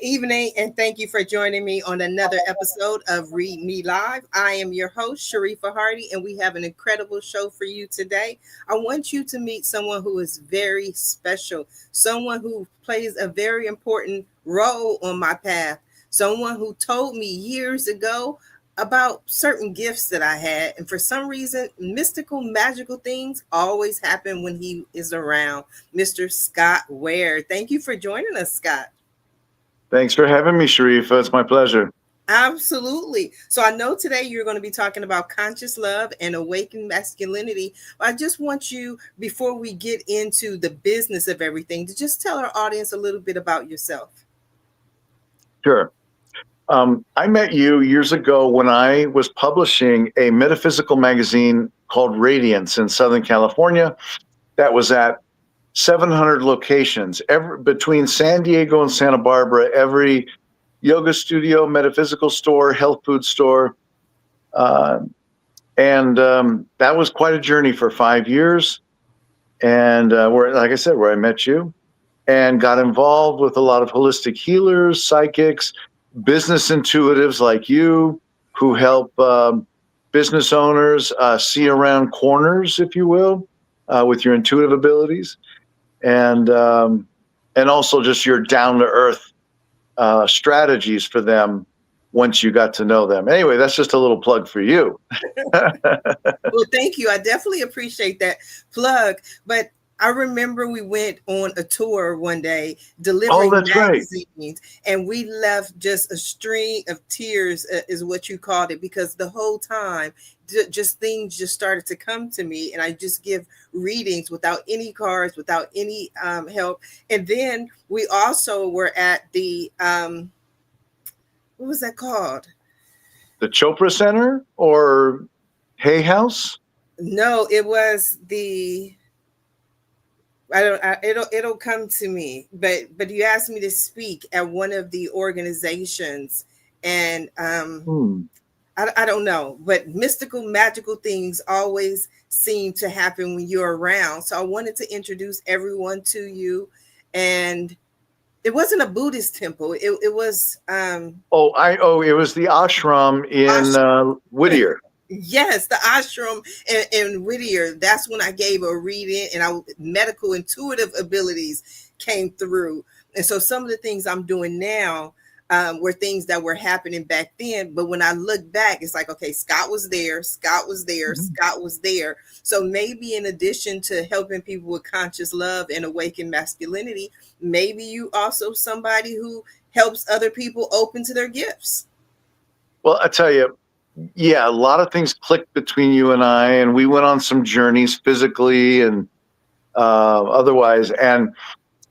evening, and thank you for joining me on another episode of Read Me Live. I am your host, Sharifa Hardy, and we have an incredible show for you today. I want you to meet someone who is very special, someone who plays a very important role on my path, someone who told me years ago about certain gifts that I had. And for some reason, mystical, magical things always happen when he is around. Mr. Scott Woehrer. Thank you for joining us, Scott. Thanks for having me, Sharifa. It's my pleasure. Absolutely. So I know today you're going to be talking about conscious love and awakened masculinity. I just want you, before we get into the business of everything, to just tell our audience a little bit about yourself. Sure. I met you years ago when I was publishing a metaphysical magazine called Radiance in Southern California that was at 700 locations, between San Diego and Santa Barbara, every yoga studio, metaphysical store, health food store. And that was quite a journey for 5 years. And like I said, where I met you and got involved with a lot of holistic healers, psychics, business intuitives like you who help business owners see around corners, if you will, with your intuitive abilities. And also just your down-to-earth strategies for them once you got to know them. Anyway, that's just a little plug for you. Well, thank you. I definitely appreciate that plug. But I remember we went on a tour one day delivering magazines, right. And we left just a string of tears, is what you called it, because the whole time just things just started to come to me, and I just give readings without any cards, without any help. And then we also were at the what was that called? The Chopra Center or Hay House? No, it was the it'll come to me, but you asked me to speak at one of the organizations, and I don't know, but mystical, magical things always seem to happen when you're around. So I wanted to introduce everyone to you, and it wasn't a Buddhist temple. It was it was the ashram in Whittier. Yes, the ashram in Whittier. That's when I gave a reading, and medical intuitive abilities came through. And so some of the things I'm doing now were things that were happening back then. But when I look back, it's like, okay, Scott was there, Scott was there, Scott was there. So maybe in addition to helping people with conscious love and awaken masculinity, maybe you also somebody who helps other people open to their gifts. Well, I tell you, yeah, a lot of things clicked between you and I, and we went on some journeys physically and otherwise. And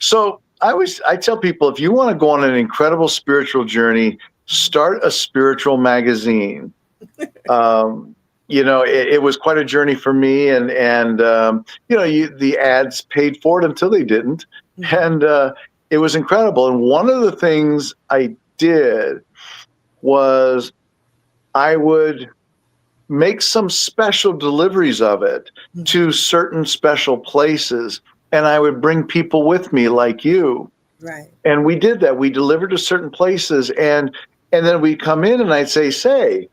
so I tell people, if you want to go on an incredible spiritual journey, start a spiritual magazine. It was quite a journey for me, and the ads paid for it until they didn't, and it was incredible. And one of the things I did was I would make some special deliveries of it to certain special places, and I would bring people with me like you. Right. And we did that. We delivered to certain places, and then we'd come in and I'd say,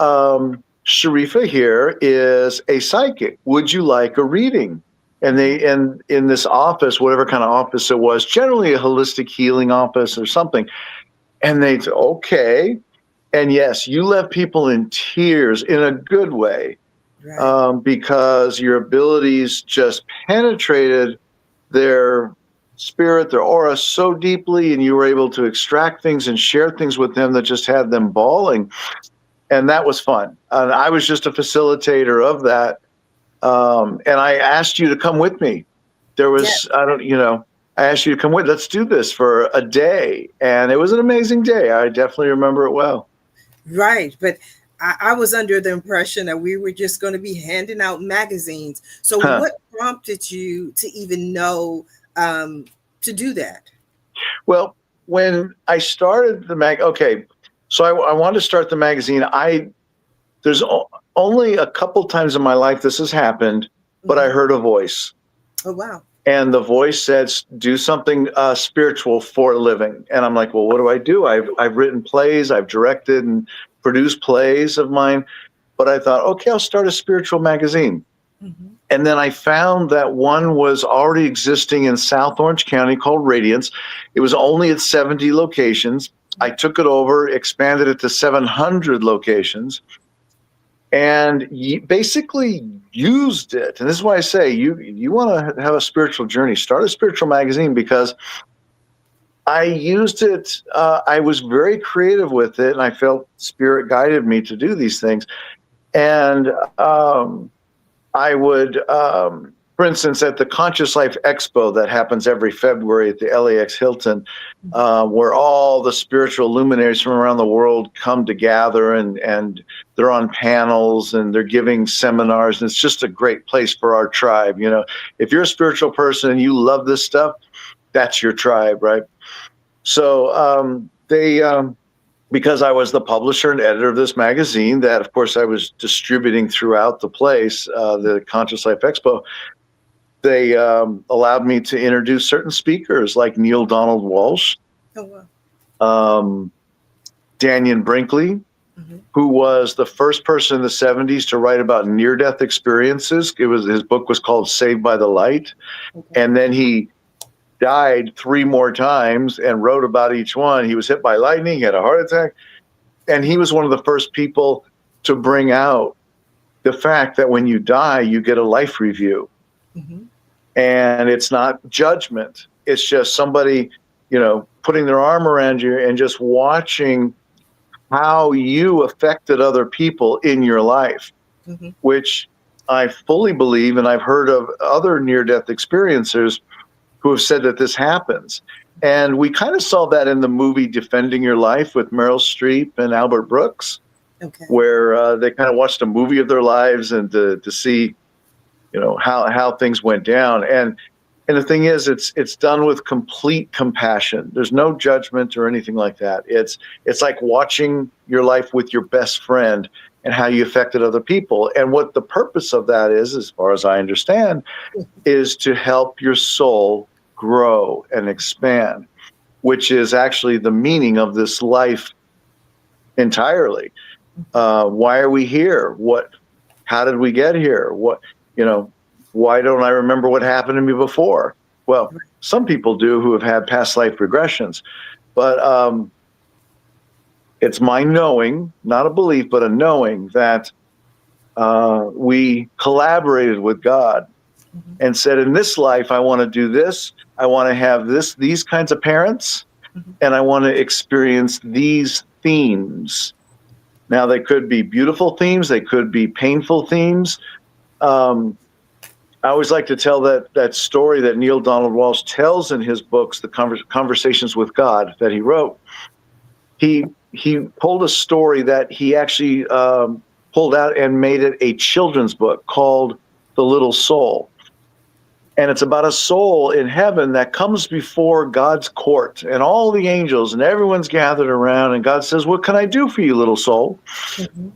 Sharifa here is a psychic. Would you like a reading? And in this office, whatever kind of office it was, generally a holistic healing office or something, and they'd say, okay. And yes, you left people in tears in a good way, right. Because your abilities just penetrated their spirit, their aura so deeply, and you were able to extract things and share things with them that just had them bawling. And that was fun. And I was just a facilitator of that. And I asked you to come with me. There was, I asked you to come with, let's do this for a day. And it was an amazing day. I definitely remember it well. Right. But I was under the impression that we were just going to be handing out magazines. So what prompted you to even know to do that? Well, when I started the so I wanted to start the magazine. There's only a couple times in my life this has happened, but I heard a voice. Oh, wow. And the voice said, do something spiritual for a living. And I'm like, well, what do? I've written plays, I've directed and produced plays of mine. But I thought, okay, I'll start a spiritual magazine. Mm-hmm. And then I found that one was already existing in South Orange County called Radiance. It was only at 70 locations. I took it over, expanded it to 700 locations, and basically used it. And this is why I say you want to have a spiritual journey, start a spiritual magazine, because I used it. I was very creative with it, and I felt Spirit guided me to do these things. And I would, for instance, at the Conscious Life Expo that happens every February at the LAX Hilton, where all the spiritual luminaries from around the world come to gather, and they're on panels and they're giving seminars. And it's just a great place for our tribe. You know, if you're a spiritual person and you love this stuff, that's your tribe, right? So because I was the publisher and editor of this magazine that, of course, I was distributing throughout the place, the Conscious Life Expo, they allowed me to introduce certain speakers like Neil Donald Walsh, Dannion Brinkley, mm-hmm. who was the first person in the 70s to write about near-death experiences. His book was called Saved by the Light. Okay. And then he died 3 more times and wrote about each one. He was hit by lightning, he had a heart attack, and he was one of the first people to bring out the fact that when you die, you get a life review. Mm-hmm. And it's not judgment. It's just somebody, putting their arm around you and just watching how you affected other people in your life, mm-hmm. which I fully believe, and I've heard of other near-death experiencers who have said that this happens. And we kind of saw that in the movie Defending Your Life with Meryl Streep and Albert Brooks, okay. where they kind of watched a movie of their lives and to see, how things went down. And the thing is, it's done with complete compassion. There's no judgment or anything like that. It's like watching your life with your best friend and how you affected other people. And what the purpose of that is, as far as I understand, is to help your soul grow and expand, which is actually the meaning of this life entirely. Why are we here? How did we get here? Why don't I remember what happened to me before? Well, some people do who have had past life regressions, but it's my knowing, not a belief, but a knowing that we collaborated with God and said, in this life, I want to do this. I want to have these kinds of parents, and I want to experience these themes. Now, they could be beautiful themes. They could be painful themes. I always like to tell that story that Neil Donald Walsh tells in his books, the Conversations with God that he wrote. He told a story that he actually pulled out and made it a children's book called The Little Soul. And it's about a soul in heaven that comes before God's court and all the angels and everyone's gathered around. And God says, what can I do for you, little soul? Mm-hmm.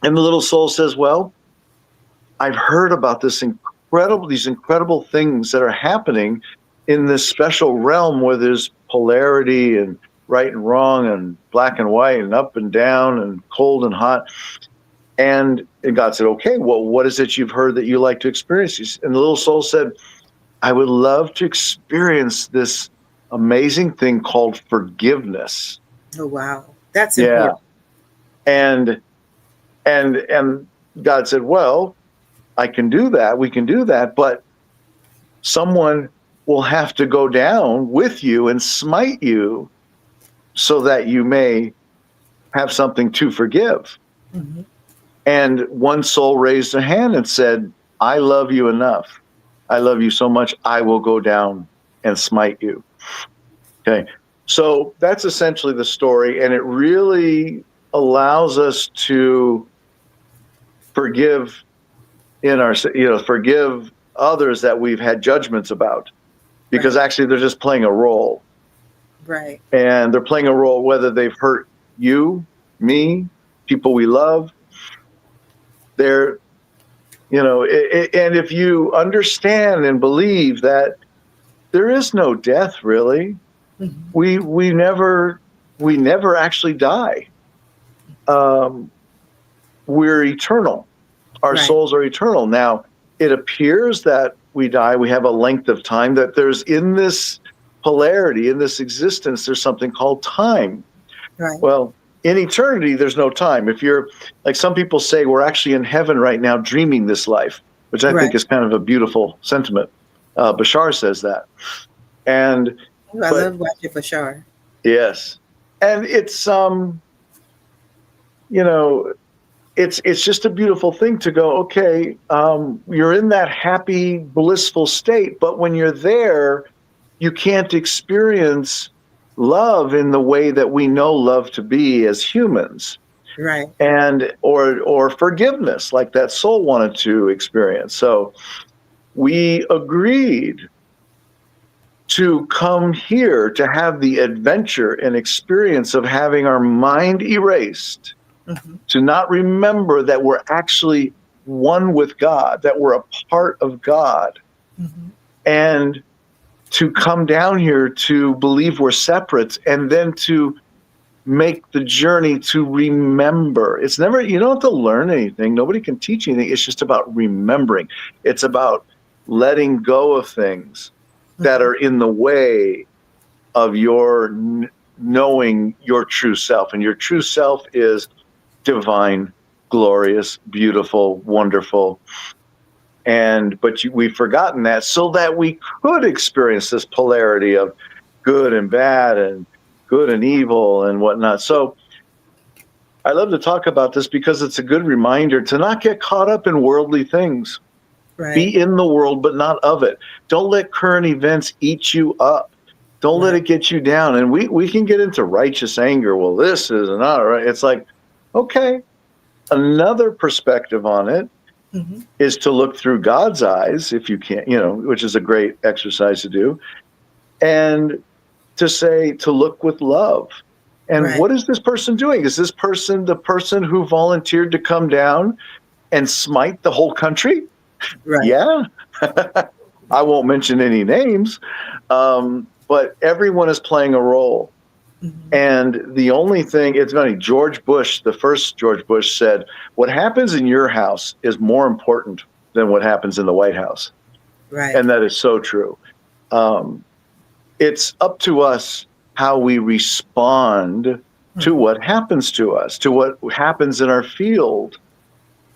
And the little soul says, well, I've heard about these incredible things that are happening in this special realm where there's polarity and right and wrong and black and white and up and down and cold and hot. And God said, okay, well, what is it you've heard that you like to experience? And the little soul said, I would love to experience this amazing thing called forgiveness. Oh, wow. That's important. And God said, well, I can do that. We can do that. But someone will have to go down with you and smite you so that you may have something to forgive. Mm-hmm. And one soul raised a hand and said, I love you enough. I love you so much, I will go down and smite you. Okay. So that's essentially the story. And it really allows us to forgive forgive others that we've had judgments about, because actually they're just playing a role. Right. And they're playing a role whether they've hurt you, me, people we love. And if you understand and believe that there is no death, really. Mhm. We never actually die. Um, we're eternal. Our Right. souls are eternal. Now, it appears that we die. We have a length of time that there's in this polarity, in this existence, there's something called time. Right. Well, in eternity, there's no time. If you're like some people say, we're actually in heaven right now dreaming this life, which I think Right. is kind of a beautiful sentiment. Bashar says that. And, Ooh, I but love watching for sure. yes. And it's, you know, it's just a beautiful thing to go, okay, you're in that happy, blissful state, but when you're there, you can't experience love in the way that we know love to be as humans, Right. and or forgiveness like that soul wanted to experience. So we agreed to come here to have the adventure and experience of having our mind erased, Hmm. to not remember that we're actually one with God, that we're a part of God, Hmm. and to come down here to believe we're separate, and then to make the journey to remember. It's never, you don't have to learn anything. Nobody can teach anything. It's just about remembering. It's about letting go of things that Hmm. are in the way of your knowing your true self. And your true self is divine, glorious, beautiful, wonderful. And we've forgotten that, so that we could experience this polarity of good and bad, and good and evil and whatnot. So I love to talk about this because it's a good reminder to not get caught up in worldly things. Right. Be in the world, but not of it. Don't let current events eat you up. Don't let Right. it get you down. And we can get into righteous anger. Well, this is not right. It's like, okay, another perspective on it Hmm. is to look through God's eyes, if you can, which is a great exercise to do, and to say, to look with love. And Right. what is this person doing? Is this person the person who volunteered to come down and smite the whole country? Right. Yeah. I won't mention any names, but everyone is playing a role. Hmm. And the only thing, it's funny, George Bush, the first George Bush said, what happens in your house is more important than what happens in the White House. Right. And that is so true. Um, it's up to us how we respond to Hmm. what happens to us, to what happens in our field.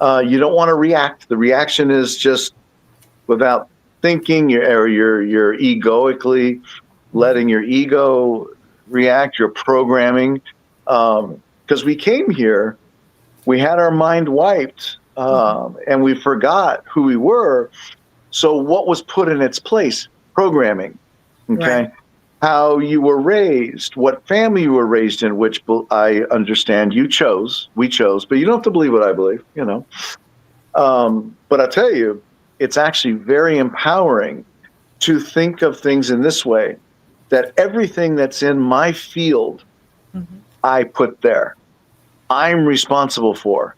You don't want to react. The reaction is just without thinking, you're egoically Hmm. letting your ego react, your programming. Because we came here, we had our mind wiped, Hmm. and we forgot who we were. So what was put in its place? Programming. Right. Okay. How you were raised, what family you were raised in, which I understand we chose, but you don't have to believe what I believe. But I tell you, it's actually very empowering to think of things in this way, that everything that's in my field, Hmm. I put there. I'm responsible for.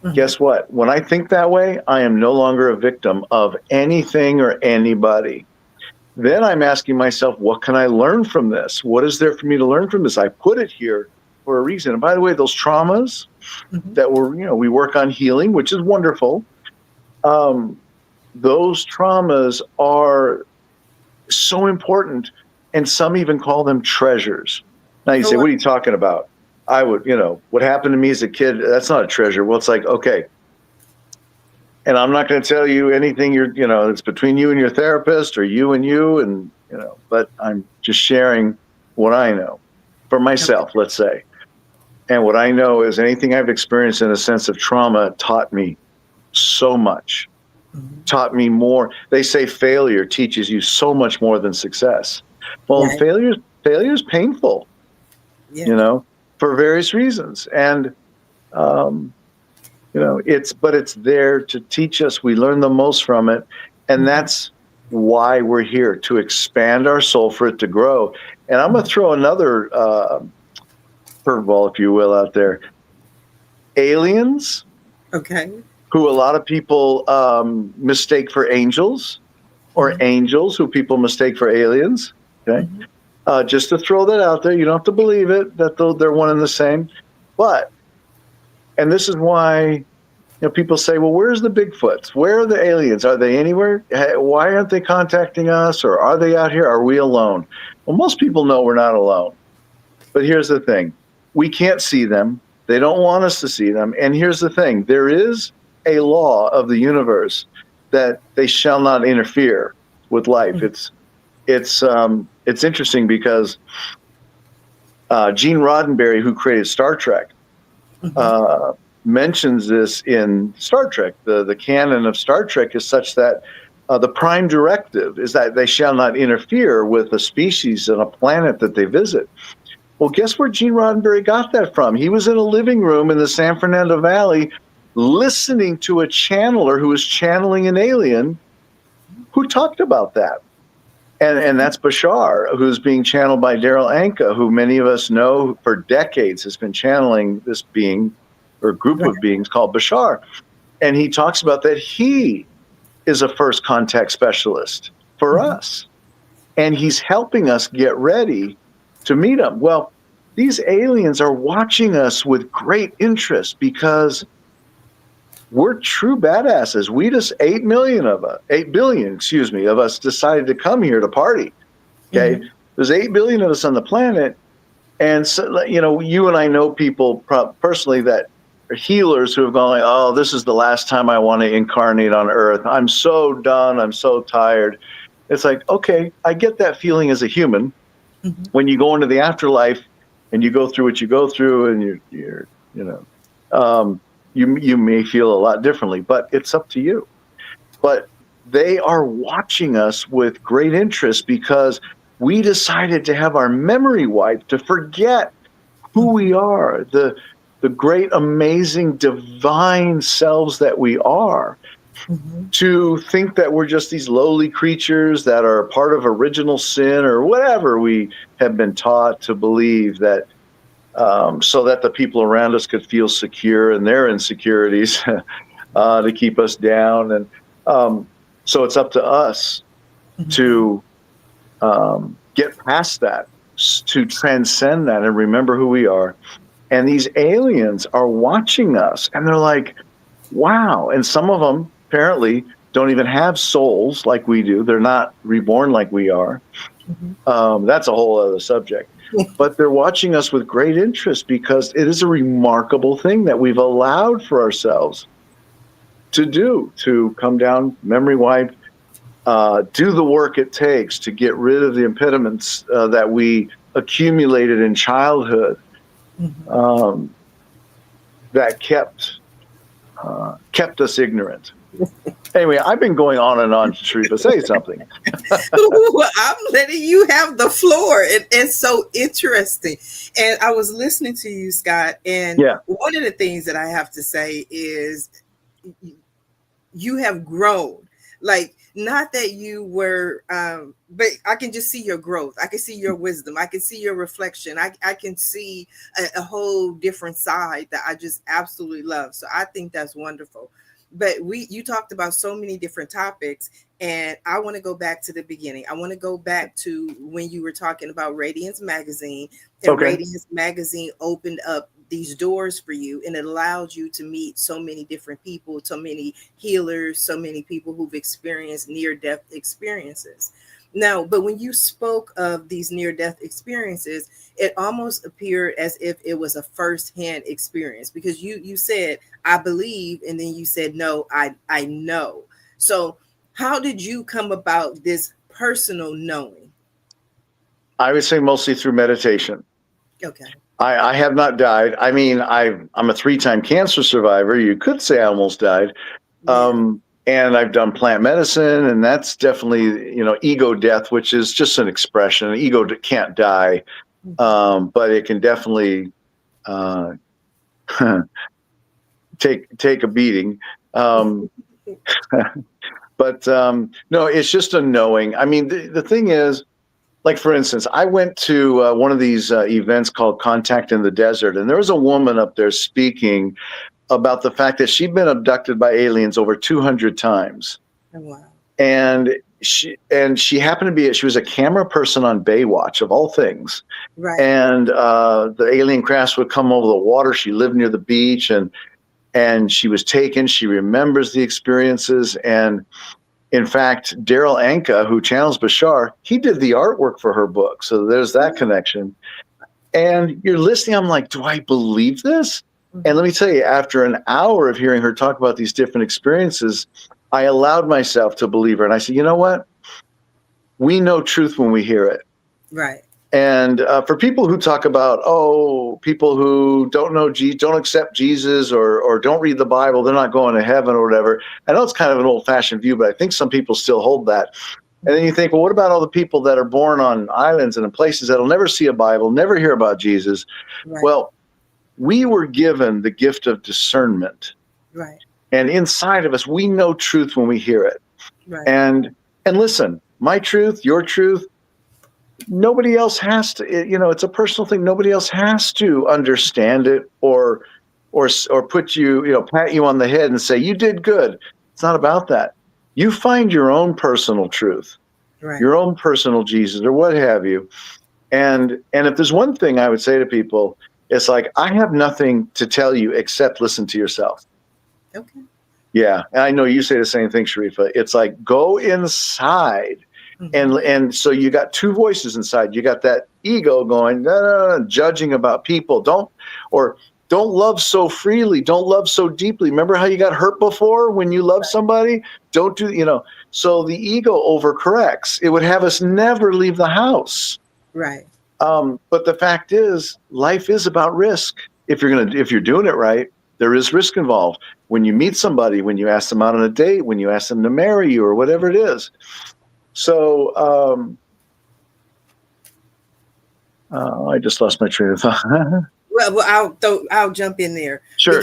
Hmm. Guess what? When I think that way, I am no longer a victim of anything or anybody. Then I'm asking myself, what can I learn from this? What is there for me to learn from this? I put it here for a reason. And by the way, those traumas Hmm. that we work on healing, which is wonderful. Um, those traumas are so important. And some even call them treasures. Now you say, For what are you talking about? I would, what happened to me as a kid, that's not a treasure. Well, it's like, okay. And I'm not going to tell you anything it's between you and your therapist, or you and you. And, but I'm just sharing what I know for okay. myself, let's say. And what I know is anything I've experienced in a sense of trauma taught me so much, Hmm. taught me more. They say failure teaches you so much more than success. Well, Right. failure is painful, Yes. for various reasons. And, um, it's there to teach us. We learn the most from it. And Hmm. that's why we're here, to expand our soul, for it to grow. And I'm going to Hmm. throw another curveball, if you will, out there. Aliens, Okay. who a lot of people mistake for angels. or angels who people mistake for aliens. Okay. Just to throw that out there, you don't have to believe it, that they're one and the same. But, and this is why, people say, well, where's the Bigfoots? Where are the aliens? Are they anywhere? Why aren't they contacting us? Or are they out here? Are we alone? Well, most people know we're not alone. But here's the thing. We can't see them. They don't want us to see them. And here's the thing. There is a law of the universe that they shall not interfere with life. It's interesting because Gene Roddenberry, who created Star Trek, mentions this in Star Trek. The canon of Star Trek is such that the prime directive is that they shall not interfere with a species on a planet that they visit. Well, guess where Gene Roddenberry got that from? He was in a living room in the San Fernando Valley listening to a channeler who was channeling an alien who talked about that. And that's Bashar, who's being channeled by Daryl Anka, who many of us know for decades has been channeling this being or group of beings called Bashar. And he talks about that he is a first contact specialist for us. And he's helping us get ready to meet him. Well, these aliens are watching us with great interest because we're true badasses. We just 8 billion of us decided to come here to party. Okay. There's 8 billion of us on the planet. And so, you and I know people personally that are healers who have gone like, oh, this is the last time I want to incarnate on Earth. I'm so done. I'm so tired. It's like, okay, I get that feeling as a human. When you go into the afterlife and you go through what you go through and you may feel a lot differently, but it's up to you. But they are watching us with great interest because we decided to have our memory wiped to forget who we are, the great, amazing, divine selves that we are, to think that we're just these lowly creatures that are part of original sin or whatever we have been taught to believe, that so that the people around us could feel secure in their insecurities to keep us down. And so it's up to us to get past that, to transcend that and remember who we are. And these aliens are watching us and they're like, wow. And some of them apparently don't even have souls like we do. They're not reborn like we are. That's a whole other subject. But they're watching us with great interest because it is a remarkable thing that we've allowed for ourselves to do, to come down, memory wipe, do the work it takes to get rid of the impediments that we accumulated in childhood that kept us ignorant. Anyway, I've been going on and on, Sharifa. Say something. Well, I'm letting you have the floor. It's so interesting. And I was listening to you, Scott, and one of the things that I have to say is you have grown. Like, not that you were, but I can just see your growth. I can see your wisdom. I can see your reflection. I can see a whole different side that I just absolutely love. So I think that's wonderful. But you talked about so many different topics, and I want to go back to the beginning. I want to go back to when you were talking about Radiance Magazine, and Radiance Magazine opened up these doors for you, and it allowed you to meet so many different people, so many healers, so many people who've experienced near-death experiences. Now, but when you spoke of these near-death experiences, it almost appeared as if it was a first-hand experience, because you said, I believe, and then you said, no, I know. So how did you come about this personal knowing? I would say mostly through meditation. Okay. I have not died. I mean, I'm a 3-time cancer survivor. You could say I almost died. Yeah. And I've done plant medicine, and that's definitely, ego death, which is just an expression. An ego can't die, but it can definitely take a beating. But no, it's just a knowing. I mean, the thing is, like, for instance, I went to one of these events called Contact in the Desert, and there was a woman up there speaking about the fact that she'd been abducted by aliens over 200 times. Oh, wow. And she happened to she was a camera person on Baywatch of all things. Right. And the alien crafts would come over the water. She lived near the beach, and she was taken. She remembers the experiences. And in fact, Daryl Anka, who channels Bashar, he did the artwork for her book. So there's that connection. And you're listening. I'm like, do I believe this? And let me tell you, after an hour of hearing her talk about these different experiences, I allowed myself to believe her. And I said, you know what? We know truth when we hear it. Right. And for people who talk about, people who don't know don't accept Jesus or don't read the Bible, they're not going to heaven or whatever. I know it's kind of an old-fashioned view, but I think some people still hold that. And then you think, well, what about all the people that are born on islands and in places that'll never see a Bible, never hear about Jesus? Right. Well, we were given the gift of discernment. Right. And inside of us, we know truth when we hear it. Right. And listen, my truth, your truth, nobody else has to, it's a personal thing. Nobody else has to understand it or put you, pat you on the head and say, you did good. It's not about that. You find your own personal truth, right. your own personal Jesus or what have you. And if there's one thing I would say to people, it's like, I have nothing to tell you except listen to yourself. Okay. Yeah. And I know you say the same thing, Sharifa. It's like, go inside. And so you got two voices inside. You got that ego going, judging about people. Don't love so freely. Don't love so deeply. Remember how you got hurt before when you love somebody? Don't do, so the ego overcorrects. It would have us never leave the house. Right. But the fact is, life is about risk. If you're doing it right, there is risk involved. When you meet somebody, when you ask them out on a date, when you ask them to marry you or whatever it is. So I just lost my train of thought. well, I'll jump in there. Sure.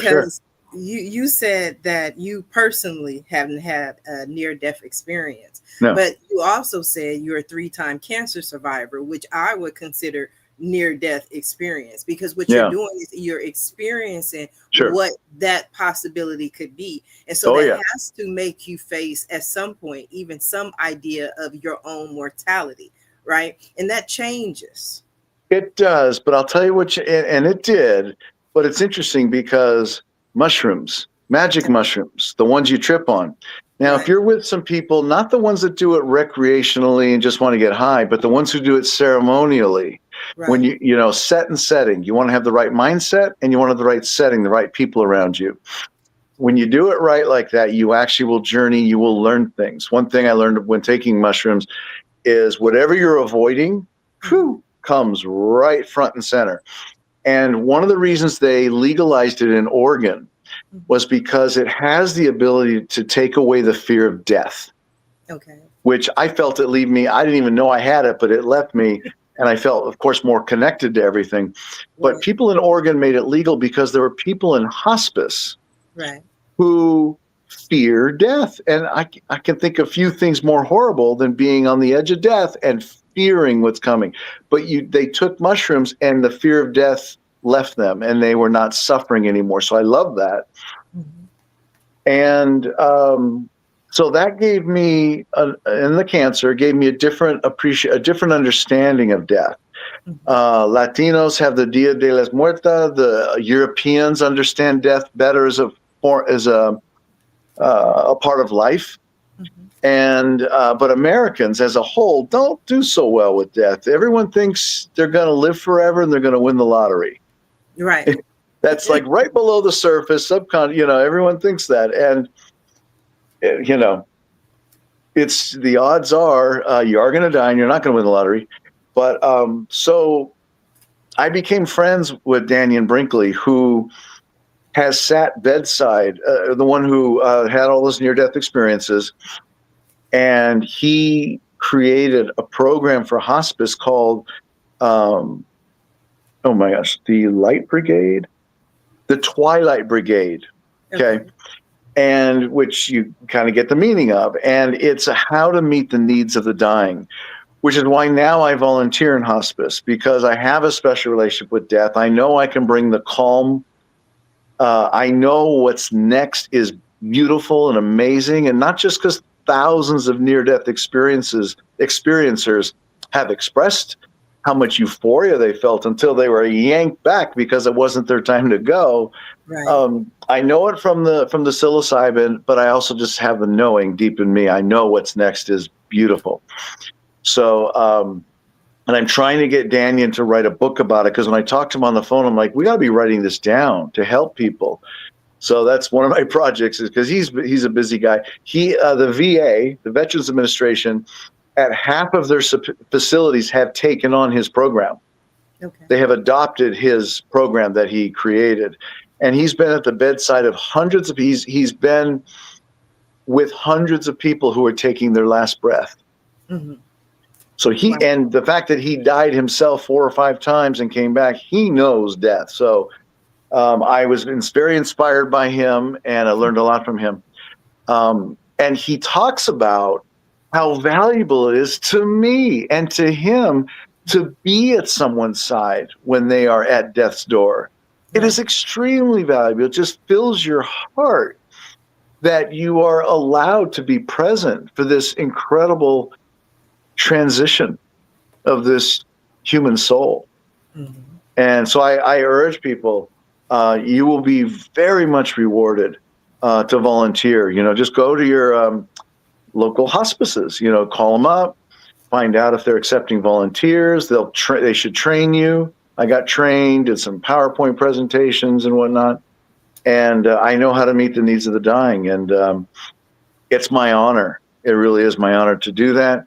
You said that you personally haven't had a near-death experience, no. But you also said you're a 3-time cancer survivor, which I would consider near-death experience, because what you're doing is you're experiencing what that possibility could be. And so has to make you face at some point even some idea of your own mortality, right? And that changes. It does, but I'll tell you and it did, but it's interesting because mushrooms, magic mushrooms, the ones you trip on. Now, if you're with some people, not the ones that do it recreationally and just want to get high, but the ones who do it ceremonially, when you set and setting, you want to have the right mindset and you want to have the right setting, the right people around you. When you do it right like that, you actually will journey, you will learn things. One thing I learned when taking mushrooms is whatever you're avoiding, comes right front and center. And one of the reasons they legalized it in Oregon was because it has the ability to take away the fear of death. Okay. Which I felt it leave me. I didn't even know I had it, but it left me. And I felt, of course, more connected to everything. But people in Oregon made it legal because there were people in hospice who fear death. And I can think of few things more horrible than being on the edge of death and fearing what's coming. But they took mushrooms and the fear of death left them and they were not suffering anymore. So I love that. And so that gave me, in the cancer, gave me a different understanding of death. Latinos have the Dia de las Muertas. The Europeans understand death better as a part of life. And but Americans as a whole don't do so well with death. Everyone thinks they're going to live forever and they're going to win the lottery. Right. That's like right below the surface, everyone thinks that. And, it's the odds are you are going to die and you're not going to win the lottery. But so I became friends with Daniel Brinkley, who has sat bedside, the one who had all those near-death experiences. And he created a program for hospice called, the Light Brigade, the Twilight Brigade. Okay. And which you kind of get the meaning of. And it's how to meet the needs of the dying, which is why now I volunteer in hospice, because I have a special relationship with death. I know I can bring the calm. I know what's next is beautiful and amazing. And not just because thousands of near-death experiencers have expressed how much euphoria they felt until they were yanked back because it wasn't their time to go. Right. I know it from the psilocybin, but I also just have the knowing deep in me. I know what's next is beautiful. So, and I'm trying to get Danyan to write a book about it, because when I talk to him on the phone, I'm like, we got to be writing this down to help people. So that's one of my projects, is because he's a busy guy. The VA, the Veterans Administration, at half of their facilities have taken on his program. Okay. They have adopted his program that he created, and he's been at the bedside of hundreds of. He's been with hundreds of people who are taking their last breath. Mm-hmm. So and the fact that he died himself 4 or 5 times and came back, he knows death. So I was very inspired by him, and I learned a lot from him. And he talks about how valuable it is to me and to him to be at someone's side when they are at death's door. It is extremely valuable. It just fills your heart that you are allowed to be present for this incredible transition of this human soul. Mm-hmm. And so I urge people, you will be very much rewarded to volunteer. Just go to your local hospices, call them up, find out if they're accepting volunteers. They should train you. I got trained, did some PowerPoint presentations and whatnot. And I know how to meet the needs of the dying. And it's my honor. It really is my honor to do that.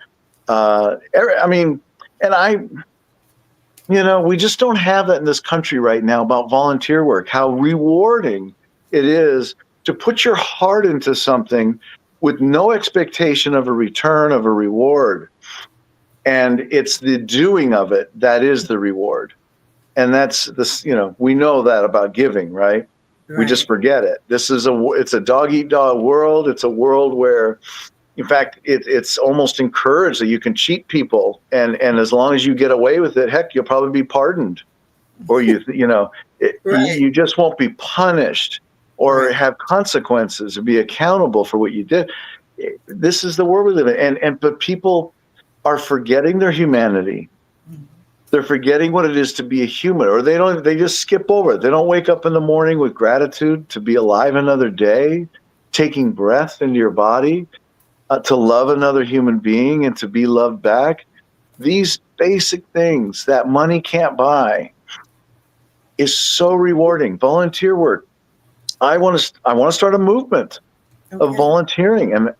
We just don't have that in this country right now about volunteer work, how rewarding it is to put your heart into something with no expectation of a return, of a reward. And it's the doing of it that is the reward. And that's this, we know that about giving, right? We just forget it. It's a dog-eat-dog world. It's a world where, in fact, it's almost encouraged that you can cheat people, and as long as you get away with it, heck, you'll probably be pardoned, or you just won't be punished or have consequences or be accountable for what you did. This is the world we live in, but people are forgetting their humanity. They're forgetting what it is to be a human, or they just skip over it. They don't wake up in the morning with gratitude to be alive another day, taking breath into your body. To love another human being and to be loved back. These basic things that money can't buy is so rewarding. Volunteer work. I want to start a movement of volunteering, and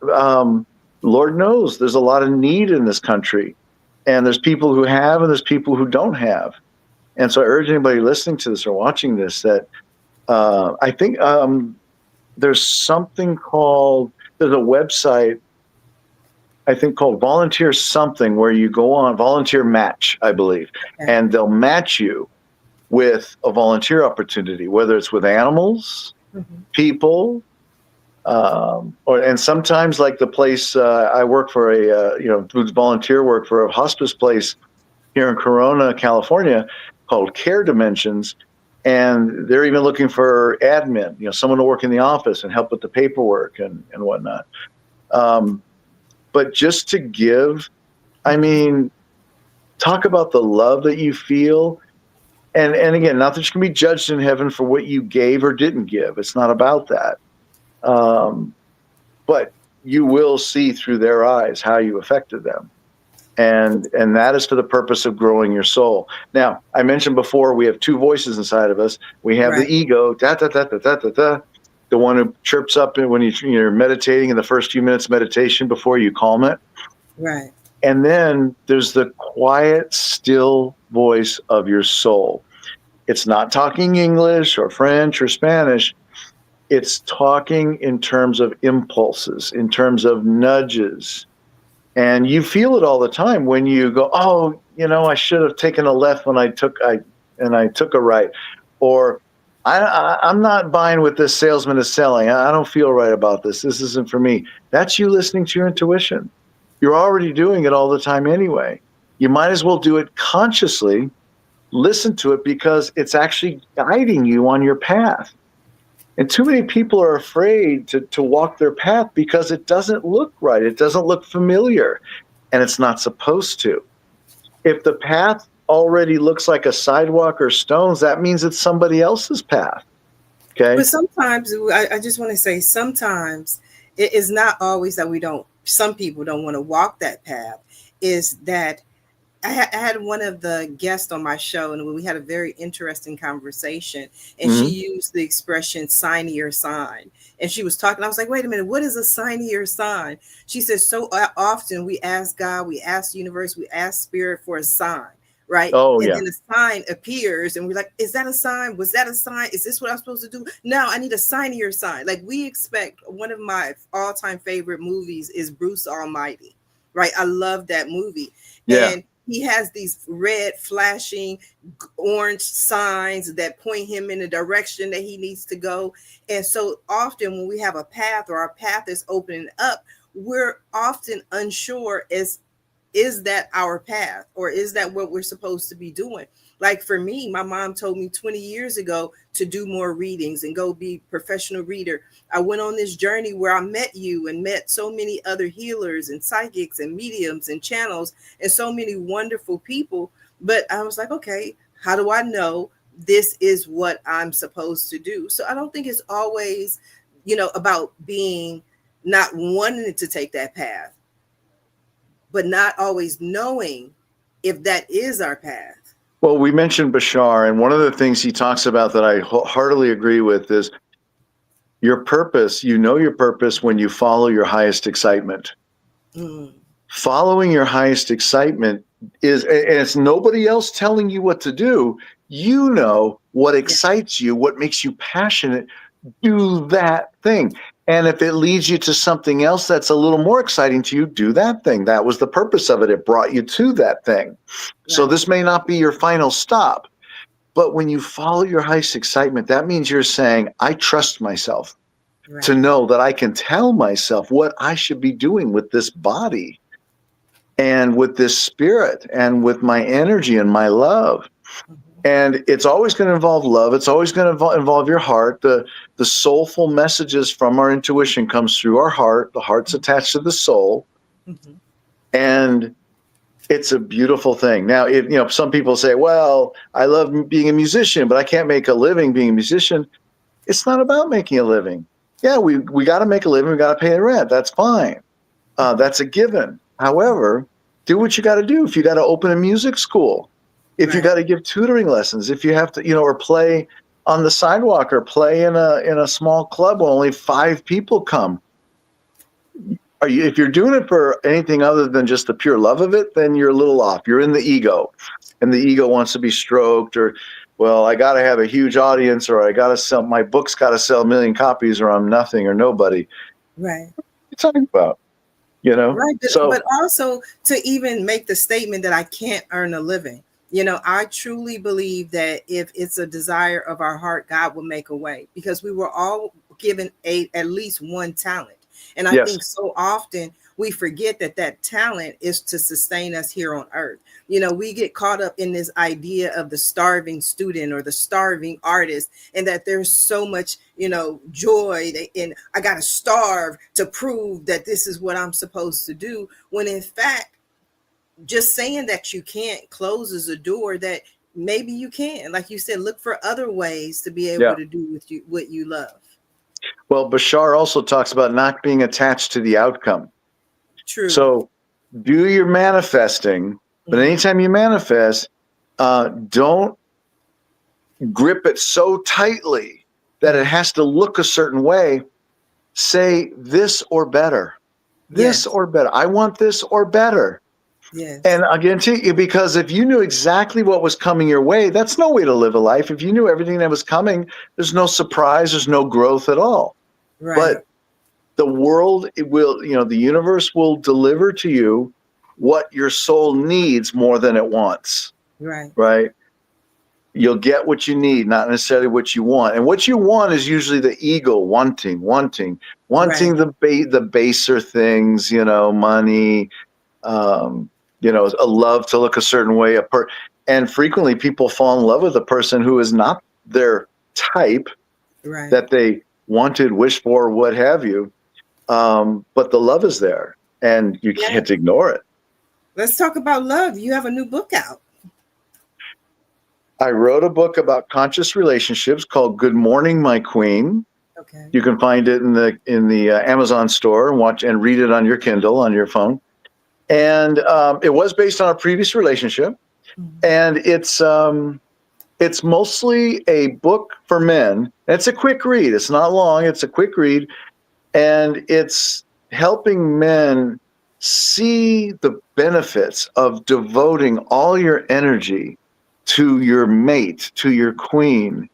Lord knows there's a lot of need in this country, and there's people who have and there's people who don't have. And so I urge anybody listening to this or watching this that I think there's a website, I think, called Volunteer Something, where you go on Volunteer Match, I believe, and they'll match you with a volunteer opportunity, whether it's with animals, people, and sometimes, like the place I work for, volunteer work for a hospice place here in Corona, California, called Care Dimensions, and they're even looking for admin, someone to work in the office and help with the paperwork and whatnot. But just to give, talk about the love that you feel. And again, not that you can be judged in heaven for what you gave or didn't give. It's not about that. But you will see through their eyes how you affected them. And that is for the purpose of growing your soul. Now, I mentioned before, we have 2 voices inside of us. We have the ego, the one who chirps up when you're meditating in the first few minutes of meditation before you calm it. Right. And then there's the quiet, still voice of your soul. It's not talking English or French or Spanish. It's talking in terms of impulses, in terms of nudges. And you feel it all the time when you go, oh, I should have taken a left when I took a right. Or I'm not buying what this salesman is selling. I don't feel right about this. This isn't for me. That's you listening to your intuition. You're already doing it all the time anyway. You might as well do it consciously. Listen to it because it's actually guiding you on your path. And too many people are afraid to walk their path because it doesn't look right. It doesn't look familiar, and it's not supposed to. If the path already looks like a sidewalk or stones, that means it's somebody else's path. Okay. But sometimes I just want to say sometimes it is not always that we don't. Some people don't want to walk that path. Is that I had one of the guests on my show, and we had a very interesting conversation. And she Mm-hmm. used the expression "sign your sign," and she was talking. I was like, "Wait a minute, what is a sign your sign?" She says, "So often we ask God, we ask the universe, we ask Spirit for a sign, right? Oh, And yeah. then a sign appears, and we're like, is that a sign? Was that a sign? Is this what I'm supposed to do? No, I need a sign of your sign." Like we expect. One of my all-time favorite movies is Bruce Almighty, right? I love that movie, Yeah. and he has these red flashing orange signs that point him in the direction that he needs to go. And so often when we have a path or our path is opening up, we're often unsure as is that our path or is that what we're supposed to be doing? Like for me, my mom told me 20 years ago to do more readings and go be professional reader. I went on this journey where I met you and met so many other healers and psychics and mediums and channels and so many wonderful people. But I was like, okay, how do I know this is what I'm supposed to do? So I don't think it's always, about being not wanting to take that path, but not always knowing if that is our path. Well, we mentioned Bashar, and one of the things he talks about that I heartily agree with is your purpose. You know your purpose when you follow your highest excitement. Mm, Following your highest excitement and it's nobody else telling you what to do. You know what yeah, excites you, what makes you passionate. Do that thing. And if it leads you to something else that's a little more exciting to you, do that thing. That was the purpose of it. It brought you to that thing. So right, this may not be your final stop, but when you follow your highest excitement, that means you're saying, I trust myself to right. know that I can tell myself what I should be doing with this body and with this spirit and with my energy and my love. Mhm. And it's always going to involve love. It's always going to involve your heart. The soulful messages from our intuition comes through our heart. The heart's attached to the soul, Mhm. and it's a beautiful thing. Now, if some people say, "Well, I love being a musician, but I can't make a living being a musician." It's not about making a living. Yeah, we got to make a living. We got to pay the rent. That's fine. That's a given. However, do what you got to do. If you got to open a music school, if you Right. got to give tutoring lessons, if you have to, or play on the sidewalk or play in a small club where only 5 people come. If you're doing it for anything other than just the pure love of it, then you're a little off. You're in the ego, and the ego wants to be stroked, or, well, I got to have a huge audience, or I got to sell my book's got to sell 1 million copies, or I'm nothing or nobody. Right. What are you talking about? Right. But So also to even make the statement that I can't earn a living. I truly believe that if it's a desire of our heart, God will make a way because we were all given at least one talent. And I yes, think so often we forget that that talent is to sustain us here on earth. We get caught up in this idea of the starving student or the starving artist, and that there's so much, joy and I got to starve to prove that this is what I'm supposed to do. When in fact, just saying that you can't closes a door that maybe you can. Like you said, look for other ways to be able yeah. to do with you what you love. Well, Bashar also talks about not being attached to the outcome. True. So do your manifesting, but Mm-hmm. anytime you manifest, don't grip it so tightly that it Mm-hmm. has to look a certain way. Say this or better, this Yes. or better. I want this or better. Yes. And again, because if you knew exactly what was coming your way, that's no way to live a life. If you knew everything that was coming, there's no surprise, there's no growth at all. Right. But the world, the universe will deliver to you what your soul needs more than it wants, Right. right? You'll get what you need, not necessarily what you want. And what you want is usually the ego wanting Right. the baser things, money, um, a love to look a certain way. And frequently people fall in love with a person who is not their type, Right. that they wanted, wished for, what have you. But the love is there, and you Yeah. can't ignore it. Let's talk about love. You have a new book out. I wrote a book about conscious relationships called "Good Morning, My Queen." Okay. You can find it in the Amazon store and watch and read it on your Kindle on your phone. And it was based on a previous relationship, Mhm. and it's mostly a book for men. It's a quick read. It's not long. It's a quick read, and it's helping men see the benefits of devoting all your energy to your mate, to your queen.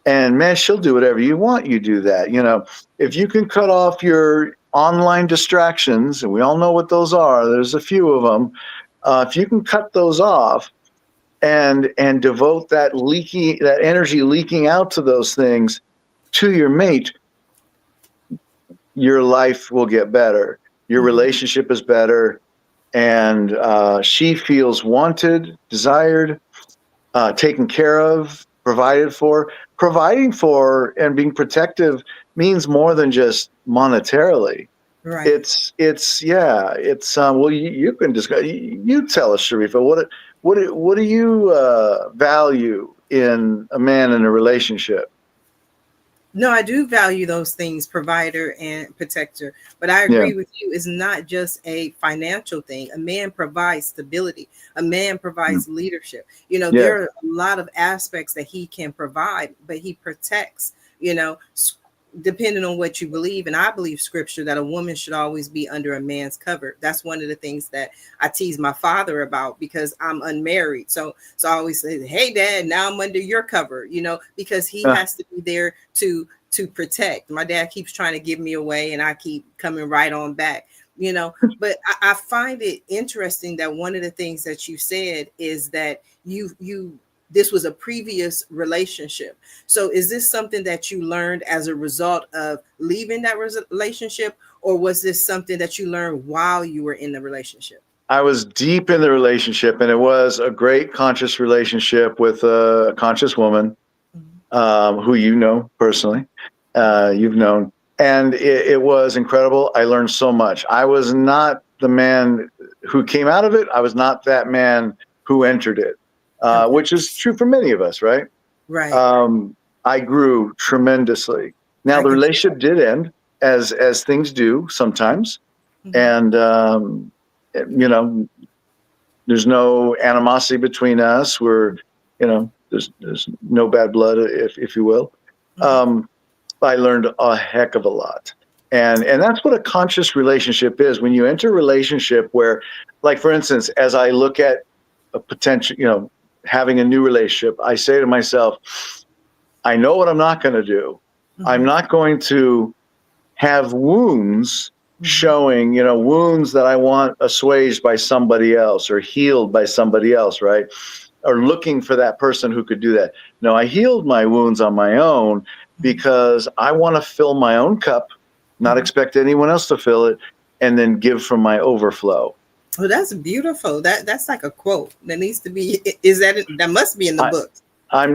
And man, she'll do whatever you want. You do that. If you can cut off your online distractions, and we all know what those are, there's a few of them. If you can cut those off and devote that energy leaking out to those things to your mate, your life will get better. Your Mhm. relationship is better, and she feels wanted, desired, taken care of, provided for. Providing for and being protective means more than just monetarily. Right. It's well, you can discuss. You tell us, Sharifa, what do you value in a man in a relationship? No, I do value those things, provider and protector. But I Yeah, agree with you, it's not just a financial thing. A man provides stability, a man mm, provides leadership. yeah, There are a lot of aspects that he can provide, but he protects, you know, depending on what you believe. And I believe scripture that a woman should always be under a man's cover. That's one of the things that I tease my father about because I'm unmarried. So I always say, "Hey dad, now I'm under your cover," because he uh, has to be there to protect. My dad keeps trying to give me away and I keep coming right on back. But I find it interesting that one of the things that you said is that you this was a previous relationship. So is this something that you learned as a result of leaving that relationship, or was this something that you learned while you were in the relationship? I was deep in the relationship, and it was a great conscious relationship with a conscious woman Mhm. who you know personally. You've known, and it was incredible. I learned so much. I was not the man who came out of it. I was not that man who entered it, Okay. which is true for many of us, right? Right. Um, I grew tremendously. Now I the can see relationship did end, as things do sometimes, that. Mhm. and you know, there's no animosity between us. There's no bad blood, if you will. Mhm. Um, I learned a heck of a lot. And that's what a conscious relationship is. When you enter a relationship where, like for instance, as I look at a potential, having a new relationship, I say to myself, I know what I'm not going to do. I'm Mhm. not going to have wounds Mhm. showing, wounds that I want assuaged by somebody else or healed by somebody else, right? Or looking for that person who could do that. No, I healed my wounds on my own Mhm. because I want to fill my own cup, not Mhm. expect anyone else to fill it, and then give from my overflow. Oh, that's beautiful. That's like a quote that needs to be. Is that must be in the I, book?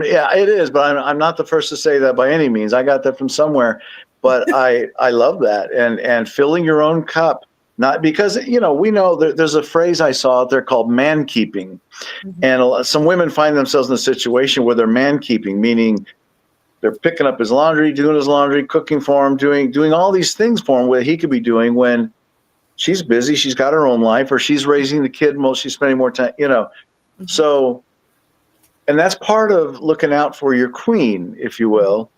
yeah, it is, but I'm not the first to say that by any means. I got that from somewhere, but I love that, and filling your own cup, not because we know there's a phrase I saw out there called man keeping, Mhm. and some women find themselves in a situation where they're man keeping, meaning they're picking up his laundry, doing his laundry, cooking for him, doing all these things for him where he could be doing when she's busy, she's got her own life, or she's raising the kid, she's spending more time. Mhm. So, and that's part of looking out for your queen, if you Mhm. will.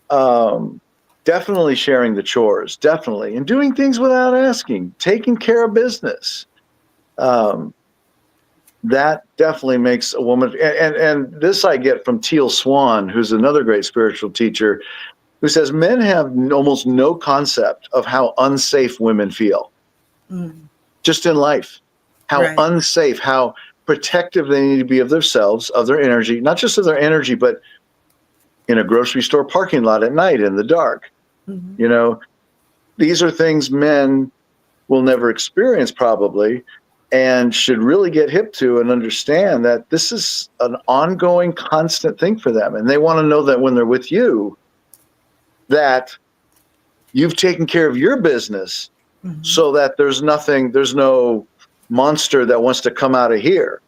Um, Definitely sharing the chores, definitely, and doing things without asking, taking care of business. Um, that definitely makes a woman. And this I get from Teal Swan, who's another great spiritual teacher, who says men have almost no concept of how unsafe women feel Mhm. just in life, how Right. unsafe, how protective they need to be of themselves, of their energy, not just of their energy, but in a grocery store parking lot at night in the dark. Mhm. You know, these are things men will never experience probably and should really get hip to and understand that this is an ongoing constant thing for them. And they want to know that when they're with you, that you've taken care of your business Mhm. so that there's no monster that wants to come out of here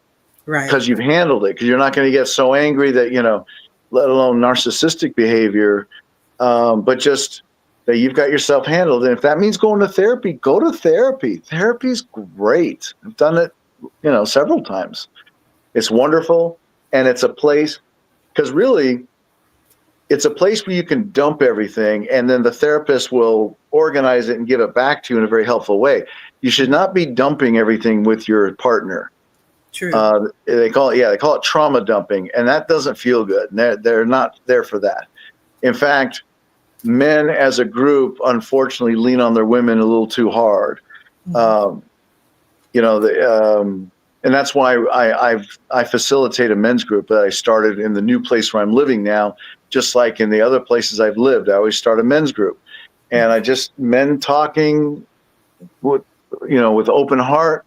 Right. because you've handled it, because you're not going to get so angry that, let alone narcissistic behavior, but just that you've got yourself handled. And if that means going to therapy, go to therapy. Therapy's great. I've done it, several times. It's wonderful. And it's a place, because really, it's a place where you can dump everything, and then the therapist will organize it and give it back to you in a very helpful way. You should not be dumping everything with your partner. True. They call it trauma dumping, and that doesn't feel good. And they're not there for that. In fact, men as a group, unfortunately, lean on their women a little too hard. Mhm. Um, and that's why I facilitate a men's group that I started in the new place where I'm living now. Just like in the other places I've lived, I always start a men's group, and I just men talking with open heart,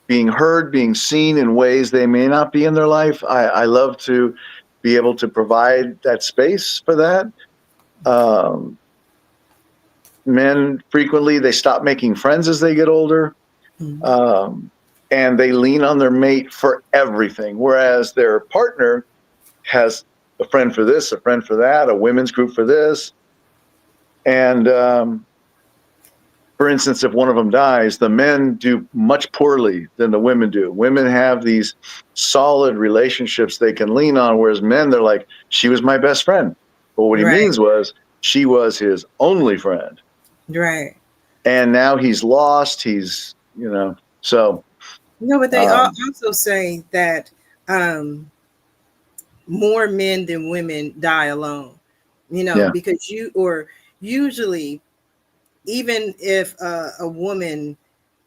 being heard, being seen in ways they may not be in their life. I love to be able to provide that space for that. Um, Men frequently, they stop making friends as they get older, Mhm. um, and they lean on their mate for everything, whereas their partner has a friend for this, a friend for that, a women's group for this. And for instance, if one of them dies, the men do much poorly than the women do. Women have these solid relationships they can lean on, whereas men, they're like, she was my best friend. But what he Right. means was she was his only friend. Right. And now he's lost. So, But they um, also say that um, more men than women die alone. yeah, Because usually, even if a woman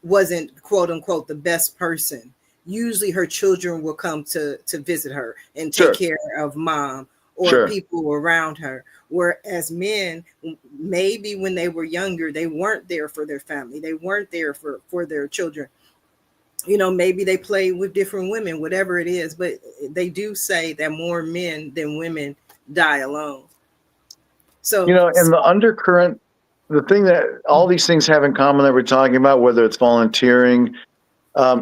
wasn't quote unquote the best person, usually her children will come to visit her and take sure, care of mom or sure. people around her. Whereas men, maybe when they were younger, they weren't there for their family, they weren't there for their children. Maybe they play with different women, whatever it is, but they do say that more men than women die alone. So, And the undercurrent, the thing that all these things have in common that we're talking about, whether it's volunteering,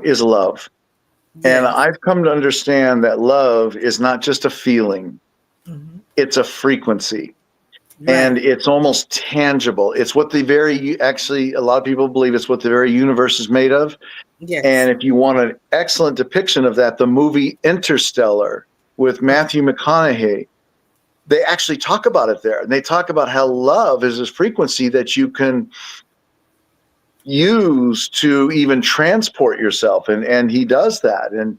is love. And yes. I've come to understand that love is not just a feeling, Mhm. it's a frequency. Right. And it's almost tangible. It's what actually, a lot of people believe it's what the very universe is made of. And Yes. if you want an excellent depiction of that, the movie Interstellar with Okay. Matthew McConaughey, they actually talk about it there. And they talk about how love is this frequency that you can use to even transport yourself. And he does that. And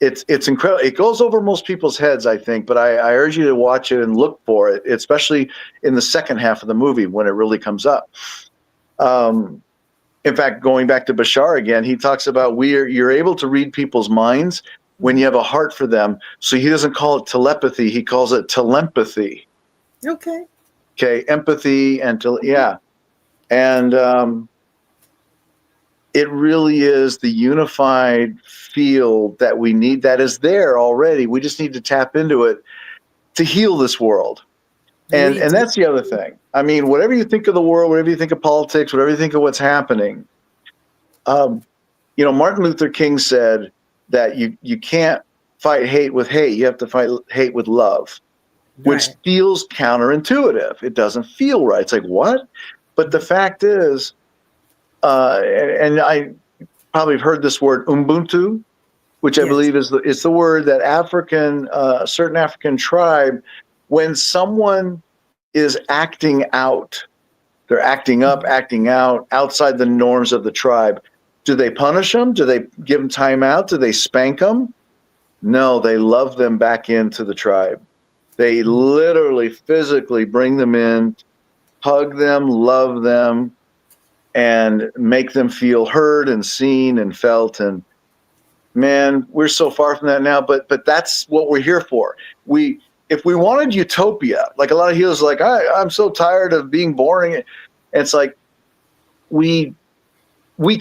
it's incredible. It goes over most people's heads, I think, but I urge you to watch it and look for it, especially in the second half of the movie when it really comes up. Um, in fact, going back to Bashar again, he talks about you're able to read people's minds when you Mhm. have a heart for them. So he doesn't call it telepathy; he calls it telepathy. Okay. Okay, empathy Mhm. yeah, and it really is the unified field that we need. That is there already. We just need to tap into it to heal this world. And We and do. that's the other thing. I mean, whatever you think of the world, whatever you think of politics, whatever you think of what's happening, um, Martin Luther King said that you can't fight hate with hate. You have to fight hate with love, which Right. feels counterintuitive. It doesn't feel right. It's like, what? But the Mhm. fact is, and I probably have heard this word Ubuntu, which I Yes. believe is the word that a certain African tribe, when someone is acting out, they're acting up, Mhm. acting out, outside the norms of the tribe. Do they punish them? Do they give them time out? Do they spank them? No, they love them back into the tribe. They Mhm. literally physically bring them in, hug them, love them, and make them feel heard and seen and felt. And man, we're so far from that now, but that's what we're here for. If we wanted utopia, like a lot of healers are like, I'm so tired of being boring. And it's like we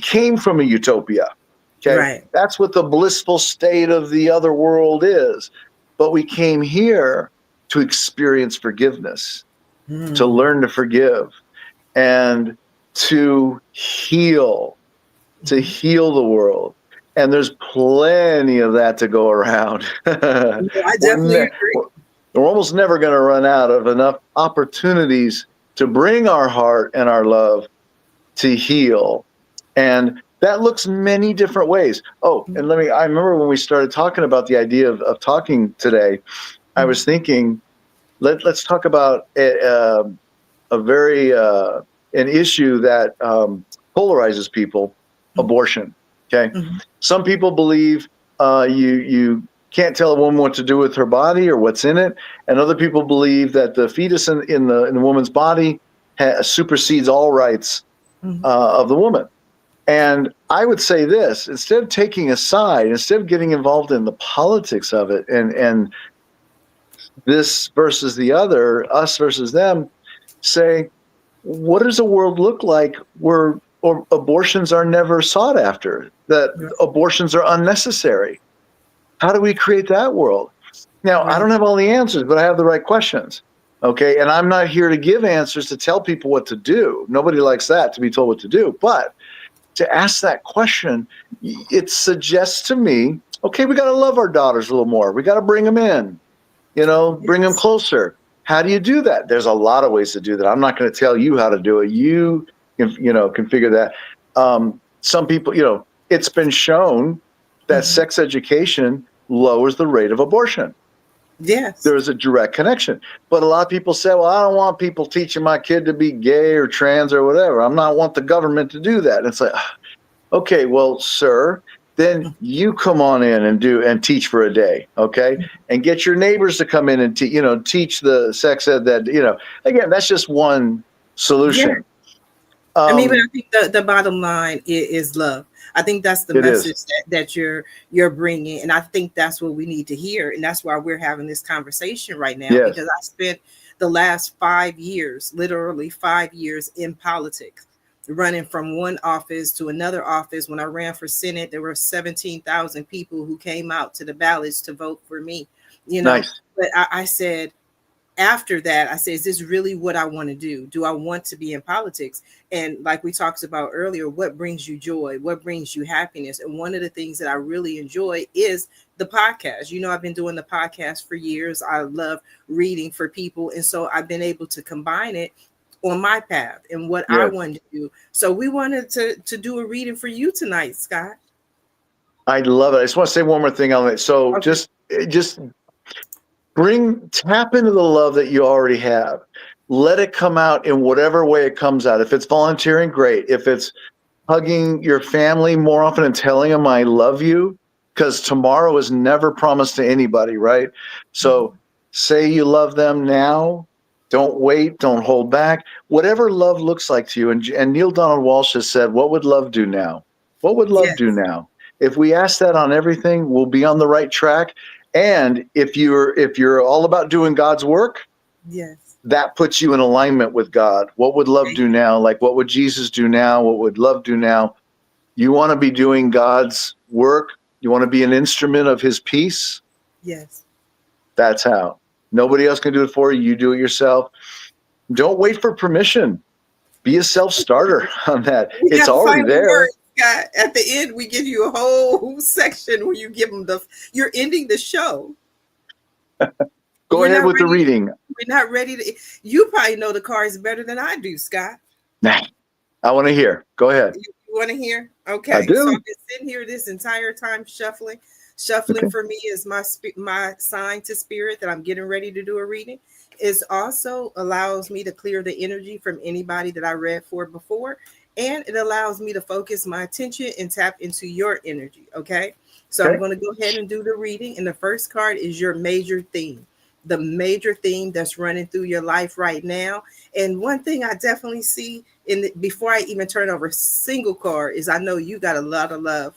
came from a utopia. Okay. Right. That's what the blissful state of the other world is. But we came here to experience forgiveness. to learn to forgive, and to heal, the world. And there's plenty of that to go around. I we're, definitely ne- agree. we're we're almost never going to run out of enough opportunities to bring our heart and our love to heal. And that looks many different ways. Oh, and I remember when we started talking about the idea of talking today, I was thinking, let's talk about a very an issue that polarizes people: abortion. Okay, some people believe you can't tell a woman what to do with her body or what's in it, and other people believe that the fetus in the woman's body supersedes all rights of the woman. And I would say this: instead of taking a side, instead of getting involved in the politics of it, and this versus the other, us versus them, say, what does a world look like where abortions are never sought after, that abortions are unnecessary? How do we create that world? Now, I don't have all the answers, but I have the right questions. Okay. And I'm not here to give answers to tell people what to do. Nobody likes that, to be told what to do. But to ask that question, it suggests to me, okay, we got to love our daughters a little more. We got to bring them in, bring them closer. How do you do that? There's a lot of ways to do that. I'm not going to tell you how to do it. You can figure that. Some people, it's been shown that sex education lowers the rate of abortion. Yes. There's a direct connection. But a lot of people say, well, I don't want people teaching my kid to be gay or trans or whatever. I'm not want the government to do that. And it's like, okay, well, sir, then you come on in and teach for a day, okay? And get your neighbors to come in and teach the sex ed that, again, that's just one solution. Yeah. I think the bottom line is love. I think that's the message that you're bringing, and I think that's what we need to hear, and that's why we're having this conversation right now. Yes. Because I spent the last 5 years, literally 5 years, in politics, running from one office to another office. When I ran for Senate, there were 17,000 people who came out to the ballots to vote for me. Nice. But I said, after that, I said, is this really what I want to do? Do I want to be in politics? And like we talked about earlier, what brings you joy? What brings you happiness? And one of the things that I really enjoy is the podcast. I've been doing the podcast for years. I love reading for people. And so I've been able to combine it on my path and what I wanted to do. So we wanted to do a reading for you tonight, Scott. I love it. I just want to say one more thing on it. So okay. just tap into the love that you already have. Let it come out in whatever way it comes out. If it's volunteering, great. If it's hugging your family more often and telling them I love you, because tomorrow is never promised to anybody, right? So say you love them now. Don't wait. Don't hold back. Whatever love looks like to you. And Neil Donald Walsh has said, what would love do now? What would love do now? If we ask that on everything, we'll be on the right track. And if you're all about doing God's work, that puts you in alignment with God. What would love do now? Like, what would Jesus do now? What would love do now? You want to be doing God's work. You want to be an instrument of his peace. Yes. That's how. Nobody else can do it for you. You do it yourself. Don't wait for permission. Be a self-starter on that. It's already there. Scott, at the end, we give you a whole section where you give them you're ending the show. Go ahead with the reading. We're not ready to. You probably know the cards better than I do, Scott. Nah, I want to hear. Go ahead. You want to hear? Okay. I do. So I've been sitting here this entire time shuffling. Shuffling for me is my sign to spirit that I'm getting ready to do a reading. It also allows me to clear the energy from anybody that I read for before. And it allows me to focus my attention and tap into your energy. Okay. So I'm going to go ahead and do the reading. And the first card is your major theme, the major theme that's running through your life right now. And one thing I definitely see before I even turn over a single card is I know you got a lot of love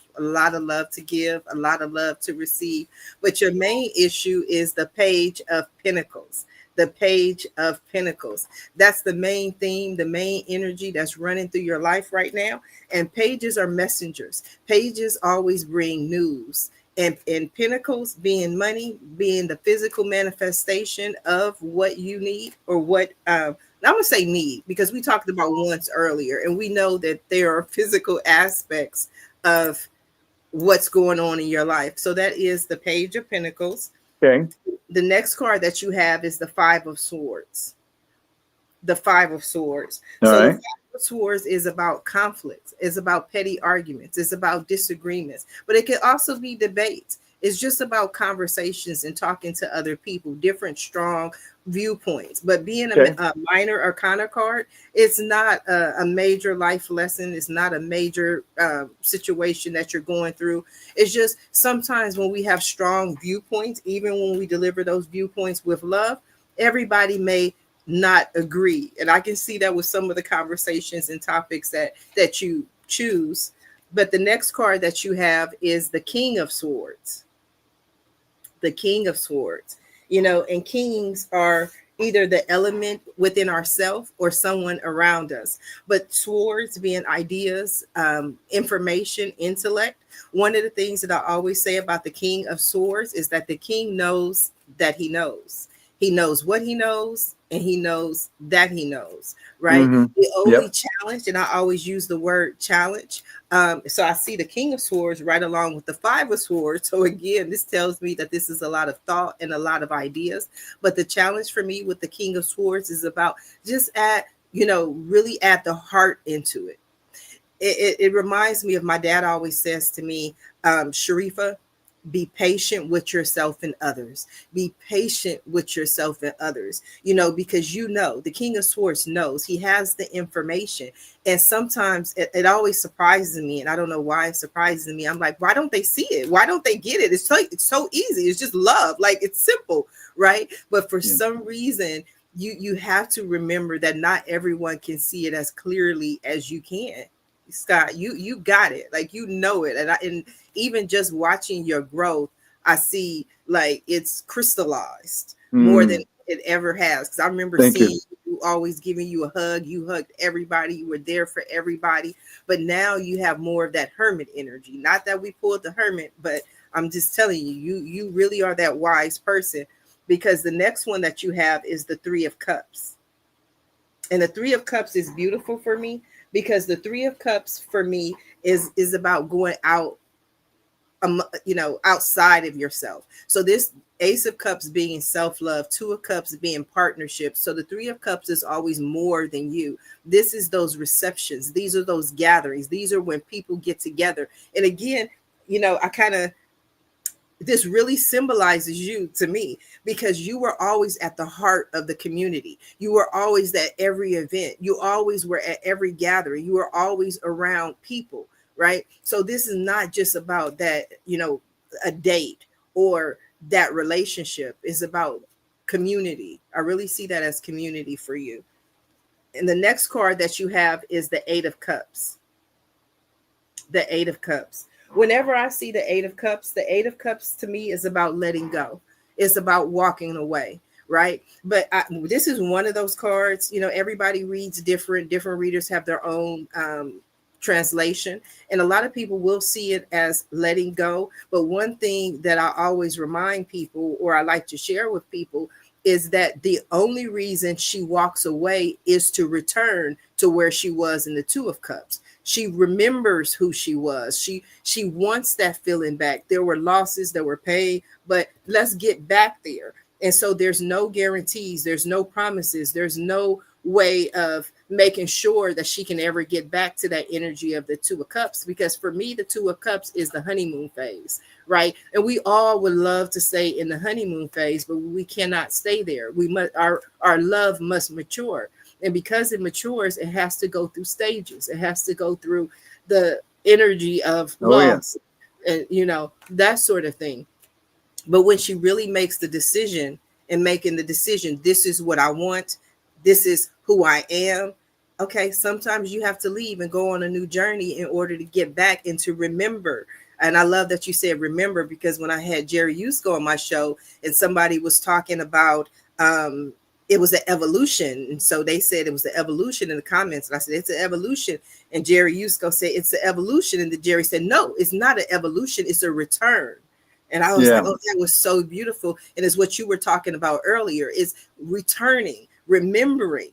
to give, a lot of love to receive. But your main issue is the Page of Pentacles. The Page of Pentacles. That's the main theme, the main energy that's running through your life right now. And pages are messengers. Pages always bring news and pentacles being money, being the physical manifestation of what you need, or what I'm gonna say need, because we talked about wants earlier, and we know that there are physical aspects of what's going on in your life. So that is the Page of Pentacles. Okay. The next card that you have is the Five of Swords. The Five of Swords. All So the right. Five of Swords is about conflicts, it's about petty arguments, it's about disagreements, but it can also be debates. It's just about conversations and talking to other people, different strong viewpoints. But being Okay. a minor arcana card, it's not a major life lesson. It's not a major situation that you're going through. It's just sometimes when we have strong viewpoints, even when we deliver those viewpoints with love, everybody may not agree, and I can see that with some of the conversations and topics that you choose. But the next card that you have is the King of Swords. The King of Swords. And kings are either the element within ourselves or someone around us. But swords being ideas, information, intellect. One of the things that I always say about the King of Swords is that the king knows that he knows. He knows what he knows, and he knows that he knows, right? Mm-hmm. The only Yep. challenge, and I always use the word challenge. So I see the King of Swords right along with the Five of Swords. So again, this tells me that this is a lot of thought and a lot of ideas. But the challenge for me with the King of Swords is about just really add the heart into it. It reminds me of my dad always says to me, Sharifa, be patient with yourself and others. Be patient with yourself and others, because the King of Swords knows, he has the information. And sometimes it always surprises me. And I don't know why it surprises me. I'm like, why don't they see it? Why don't they get it? It's so easy. It's just love. Like, it's simple, right? But for some reason, you have to remember that not everyone can see it as clearly as you can. Scott, you got it, like, it. And even just watching your growth, I see like it's crystallized more than it ever has. Because I remember seeing you always giving you a hug. You hugged everybody. You were there for everybody. But now you have more of that hermit energy. Not that we pulled the hermit, but I'm just telling you really are that wise person. Because the next one that you have is the Three of Cups. And the Three of Cups is beautiful for me, because the Three of Cups for me is about going out, outside of yourself. So this Ace of Cups being self-love, Two of Cups being partnership. So the Three of Cups is always more than you. This is those receptions. These are those gatherings. These are when people get together. And again, I kind of, this really symbolizes you to me, because you were always at the heart of the community. You were always at every event. You always were at every gathering. You were always around people, right? So this is not just about that, a date or that relationship. Is about community. I really see that as community for you. And the next card that you have is the Eight of Cups. The Eight of Cups. Whenever I see the Eight of Cups to me is about letting go. It's about walking away, right? But this is one of those cards. Everybody reads different. Different readers have their own translation, and a lot of people will see it as letting go. But one thing that I always remind people, or I like to share with people, is that the only reason she walks away is to return to where she was in the Two of Cups. She remembers who she was. She wants that feeling back. There were losses, there were pain, but let's get back there. And so there's no guarantees, there's no promises, there's no way of making sure that she can ever get back to that energy of the Two of Cups. Because for me, the Two of Cups is the honeymoon phase, right? And we all would love to stay in the honeymoon phase, but we cannot stay there. We must, our love must mature. And because it matures, it has to go through stages. It has to go through the energy of loss, and that sort of thing. But when she really makes the decision, and making the decision, this is what I want, this is who I am. Okay, sometimes you have to leave and go on a new journey in order to get back and to remember. And I love that you said remember, because when I had Jerry Yusko on my show, and somebody was talking about it was an evolution. And so they said it was the evolution in the comments. And I said, it's an evolution. And Jerry Yusko said, it's an evolution. And then Jerry said, no, it's not an evolution. It's a return. And I was like, Yeah. oh, that was so beautiful. And it's what you were talking about earlier, is returning, remembering,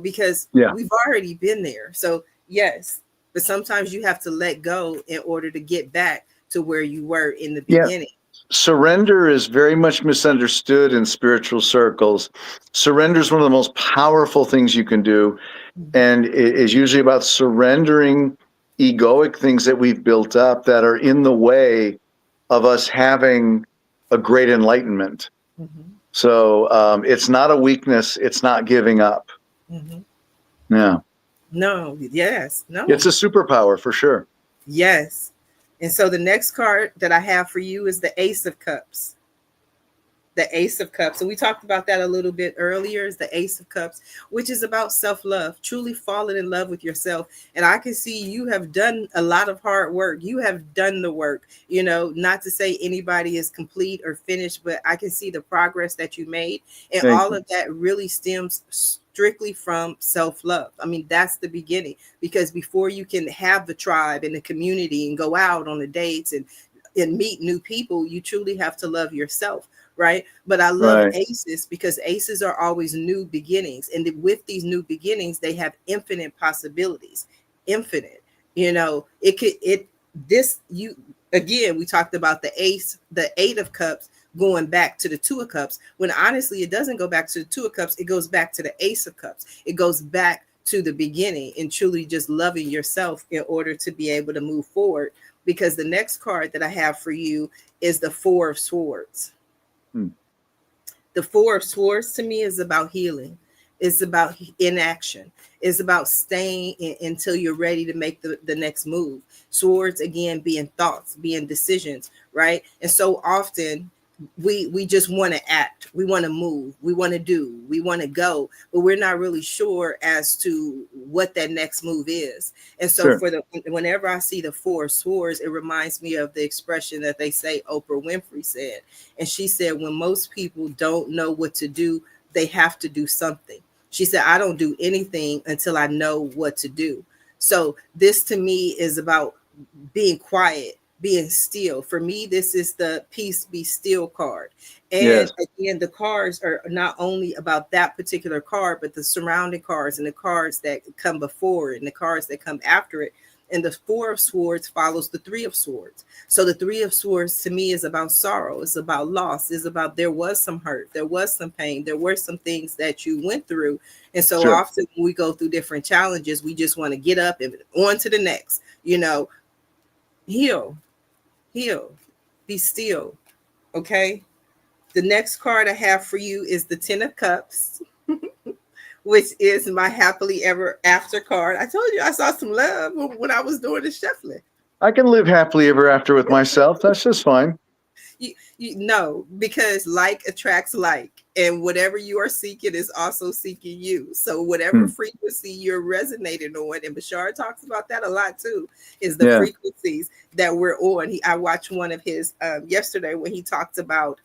because Yeah. we've already been there. So yes, but sometimes you have to let go in order to get back to where you were in the Yeah. beginning. Surrender is very much misunderstood in spiritual circles. Surrender is one of the most powerful things you can do, Mhm. and it is usually about surrendering egoic things that we've built up that are in the way of us having a great enlightenment. Mhm. So it's not a weakness. It's not giving up. Mhm. Yeah. No, yes, It's no, a superpower for sure. yes. And so the next card that I have for you is the Ace of Cups. The Ace of Cups. And we talked about that a little bit earlier, is the Ace of Cups, which is about self-love, truly falling in love with yourself. And I can see you have done a lot of hard work. You have done the work, not to say anybody is complete or finished, but I can see the progress that you made. And Thank all you. of that really stems strictly from self-love. I mean, that's the beginning, because before you can have the tribe and the community and go out on the dates and meet new people, you truly have to love yourself, right? But I love Right. aces because aces are always new beginnings. And with these new beginnings, they have infinite possibilities. Infinite. It could it this you again, we talked about the ace, the 8 of cups going back to the 2 of cups, when honestly it doesn't go back to the 2 of cups, it goes back to the ace of cups. It goes back to the beginning and truly just loving yourself in order to be able to move forward. Because the next card that I have for you is the 4 of Swords. Hmm. The 4 of Swords to me is about healing. It's about inaction. It's about staying until you're ready to make the next move. Swords, again, being thoughts, being decisions, right? And so often we just want to act, we want to move, we want to do, we want to go, but we're not really sure as to what that next move is. And so Sure. for the whenever I see the 4 of Swords, it reminds me of the expression that they say Oprah Winfrey said. And she said, when most people don't know what to do, they have to do something. She said, I don't do anything until I know what to do. So this to me is about being quiet, being still. For me, this is the peace be still card. And Yes. again, the cards are not only about that particular card, but the surrounding cards and the cards that come before it and the cards that come after it. And the 4 of Swords follows the 3 of Swords. So the 3 of Swords to me is about sorrow. It's about loss. It's about there was some hurt. There was some pain. There were some things that you went through. And so Sure. often when we go through different challenges, we just want to get up and on to the next, heal, heal, be still. Okay. The next card I have for you is the 10 of Cups, which is my happily ever after card. I told you I saw some love when I was doing the shuffling. I can live happily ever after with myself. That's just fine. You know, because like attracts like, and whatever you are seeking is also seeking you. So whatever Hmm. frequency you're resonating on, and Bashar talks about that a lot too, is the Yeah. frequencies that we're on. I watched one of his yesterday when he talked about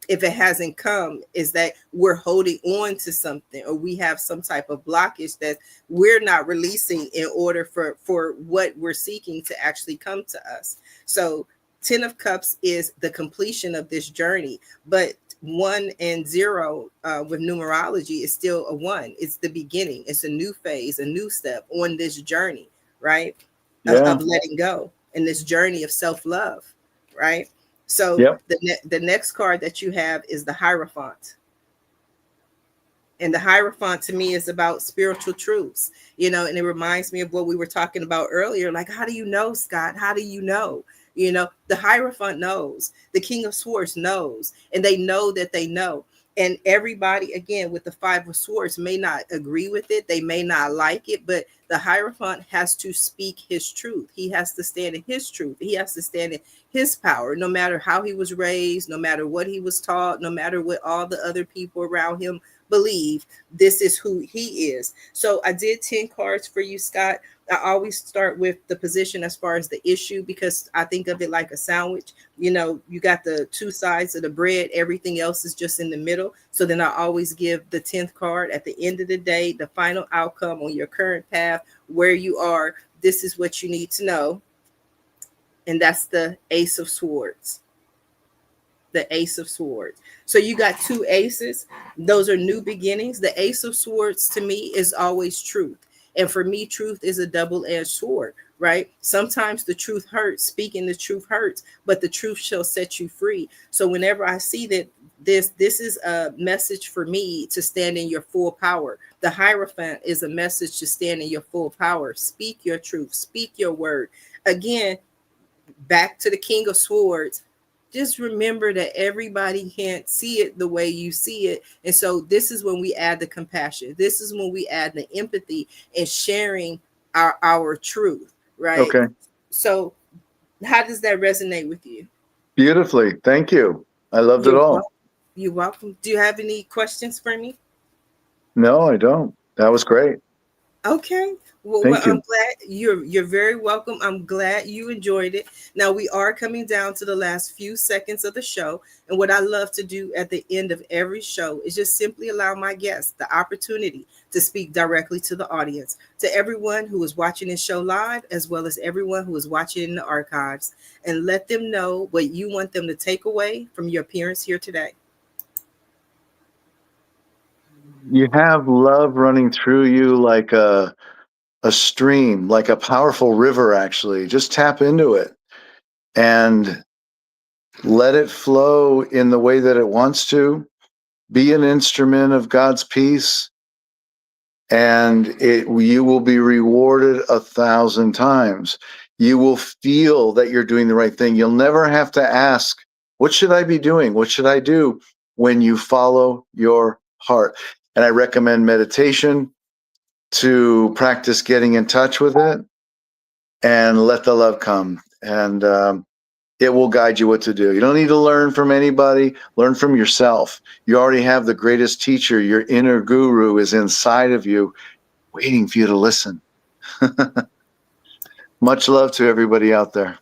if it hasn't come, is that we're holding on to something, or we have some type of blockage that we're not releasing in order for what we're seeking to actually come to us. So 10 of Cups is the completion of this journey, but 1 and 0 with numerology is still a 1. It's the beginning. It's a new phase, a new step on this journey, right? Yeah. Of letting go and this journey of self-love, right? So Yep. the next card that you have is the Hierophant. And the Hierophant to me is about spiritual truths, and it reminds me of what we were talking about earlier. Like, how do you know, Scott? How do you know? The Hierophant knows, the King of Swords knows, and they know that they know. And everybody, again, with the 5 of Swords may not agree with it. They may not like it, but the Hierophant has to speak his truth. He has to stand in his truth. He has to stand in his power, no matter how he was raised, no matter what he was taught, no matter what all the other people around him believe. This is who he is. So I did 10 cards for you, Scott. I always start with the position as far as the issue, because I think of it like a sandwich. You got the 2 sides of the bread, everything else is just in the middle. So then I always give the 10th card at the end of the day, the final outcome on your current path, where you are. This is what you need to know. And that's the Ace of Swords. the Ace of Swords. So you got two aces. Those are new beginnings. The Ace of Swords to me is always truth. And for me, truth is a double-edged sword, right? Sometimes the truth hurts. Speaking the truth hurts, but the truth shall set you free. So whenever I see that this is a message for me to stand in your full power. The Hierophant is a message to stand in your full power. Speak your truth. Speak your word. Again, back to the King of Swords. Just remember that everybody can't see it the way you see it. And so this is when we add the compassion. This is when we add the empathy and sharing our truth, right? Okay. So how does that resonate with you? Beautifully. Thank you. I loved it You're all. welcome. You're welcome. Do you have any questions for me? No, I don't. That was great. Okay. Well, Thank I'm you. glad you're very welcome. I'm glad you enjoyed it. Now we are coming down to the last few seconds of the show, and what I love to do at the end of every show is just simply allow my guests the opportunity to speak directly to the audience, to everyone who is watching this show live, as well as everyone who is watching in the archives, and let them know what you want them to take away from your appearance here today. You have love running through you like a stream, like a powerful river, actually. Just tap into it and let it flow in the way that it wants to. Be an instrument of God's peace, and you will be rewarded 1,000 times. You will feel that you're doing the right thing. You'll never have to ask, what should I be doing? What should I do? When you follow your heart. And I recommend meditation to practice getting in touch with it and let the love come. And it will guide you what to do. You don't need to learn from anybody. Learn from yourself. You already have the greatest teacher. Your inner guru is inside of you, waiting for you to listen. Much love to everybody out there.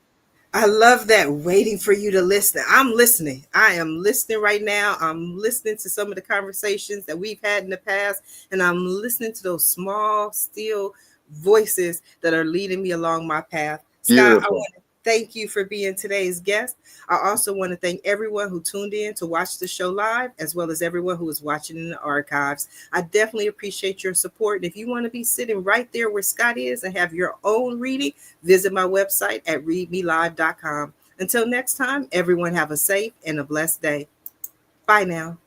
I love that, waiting for you to listen. I'm listening. I am listening right now. I'm listening to some of the conversations that we've had in the past, and I'm listening to those small, still voices that are leading me along my path. Scott, I Beautiful. want to thank you for being today's guest. I also want to thank everyone who tuned in to watch the show live, as well as everyone who is watching in the archives. I definitely appreciate your support. And if you want to be sitting right there where Scott is and have your own reading, visit my website at readmelive.com. Until next time, everyone have a safe and a blessed day. Bye now.